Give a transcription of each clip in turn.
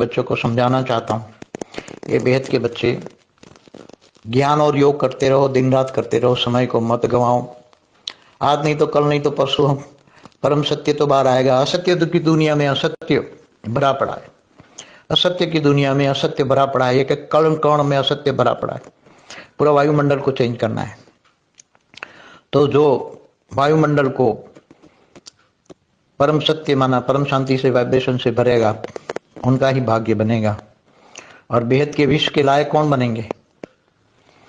बच्चों को समझाना चाहता हूँ। ये बेहद के बच्चे, ज्ञान और योग करते रहो, दिन रात करते रहो, समय को मत गवाओ। आज नहीं तो कल, नहीं तो परसों परम सत्य तो बाहर आएगा। असत्य की दुनिया में असत्य भरा पड़ा है, असत्य की दुनिया में असत्य भरा पड़ा है, एक कण कण में असत्य भरा पड़ा है। पूरा वायुमंडल को चेंज करना है। तो जो वायुमंडल को परम सत्य माना, परम शांति से, वाइब्रेशन से भरेगा, उनका ही भाग्य बनेगा। और बेहद के विश्व के लायक कौन बनेंगे?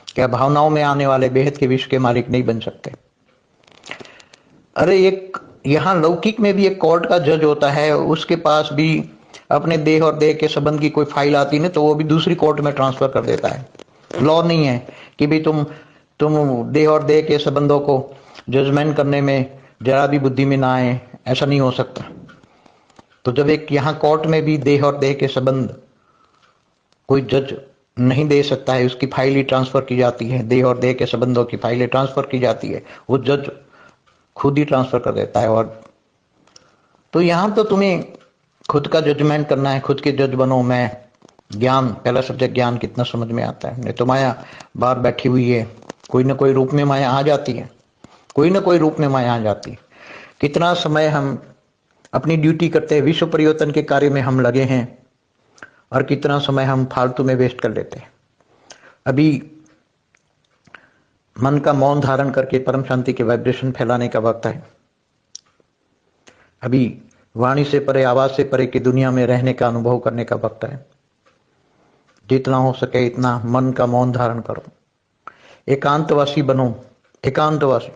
क्या भावनाओं में आने वाले बेहद के विश्व के मालिक नहीं बन सकते? अरे एक यहाँ लौकिक में भी एक कोर्ट का जज होता है, उसके पास भी अपने देह और देह के संबंध की कोई फाइल आती है तो वो भी दूसरी कोर्ट में ट्रांसफर कर देता है। लॉ नहीं है कि भाई तुम देह और देह के संबंधों को जजमेंट करने में जरा भी बुद्धि में ना आए, ऐसा नहीं हो सकता। तो जब एक यहाँ कोर्ट में भी देह और देह के संबंध कोई जज नहीं दे सकता है, उसकी फाइल ही ट्रांसफर की जाती है, देह और देह के संबंधों की फाइलें ट्रांसफर की जाती है, वो जज खुद ही ट्रांसफर कर देता है। और तो यहां तो तुम्हें खुद का जजमेंट करना है, खुद के जज बनो। मैं ज्ञान, पहला सब्जेक्ट ज्ञान कितना समझ में आता है। नहीं तो माया बाहर बैठी हुई है, कोई ना कोई रूप में माया आ जाती है, कोई ना कोई रूप में माया आ जाती है। कितना समय हम अपनी ड्यूटी करते हैं, विश्व परिवर्तन के कार्य में हम लगे हैं, और कितना समय हम फालतू में वेस्ट कर लेते हैं। अभी मन का मौन धारण करके परम शांति के वाइब्रेशन फैलाने का वक्त है। अभी वाणी से परे, आवाज से परे की दुनिया में रहने का अनुभव करने का वक्त है। जितना हो सके इतना मन का मौन धारण करो, एकांतवासी बनो। एकांतवासी,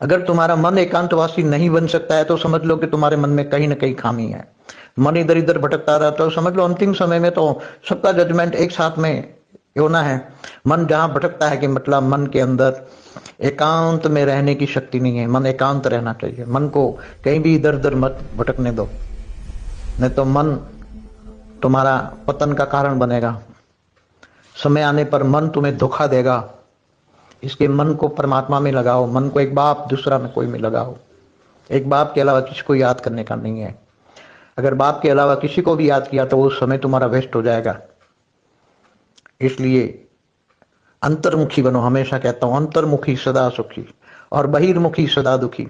अगर तुम्हारा मन एकांतवासी नहीं बन सकता है तो समझ लो कि तुम्हारे मन में कहीं ना कहीं खामी है। मन इधर इधर भटकता रहता है तो समझ लो अंतिम समय में तो सबका जजमेंट एक साथ में होना है। मन जहां भटकता है कि मतलब मन के अंदर एकांत में रहने की शक्ति नहीं है। मन एकांत रहना चाहिए, मन को कहीं भी इधर उधर मत भटकने दो, नहीं तो मन तुम्हारा पतन का कारण बनेगा। समय आने पर मन तुम्हें धोखा देगा। इसके मन को परमात्मा में लगाओ, मन को एक बाप दूसरा में कोई में लगाओ। एक बाप के अलावा किसी को याद करने का नहीं है। अगर बाप के अलावा किसी को भी याद किया तो वो समय तुम्हारा वेस्ट हो जाएगा। इसलिए अंतर्मुखी बनो। हमेशा कहता हूं अंतर्मुखी सदा सुखी और बहिर्मुखी सदा दुखी।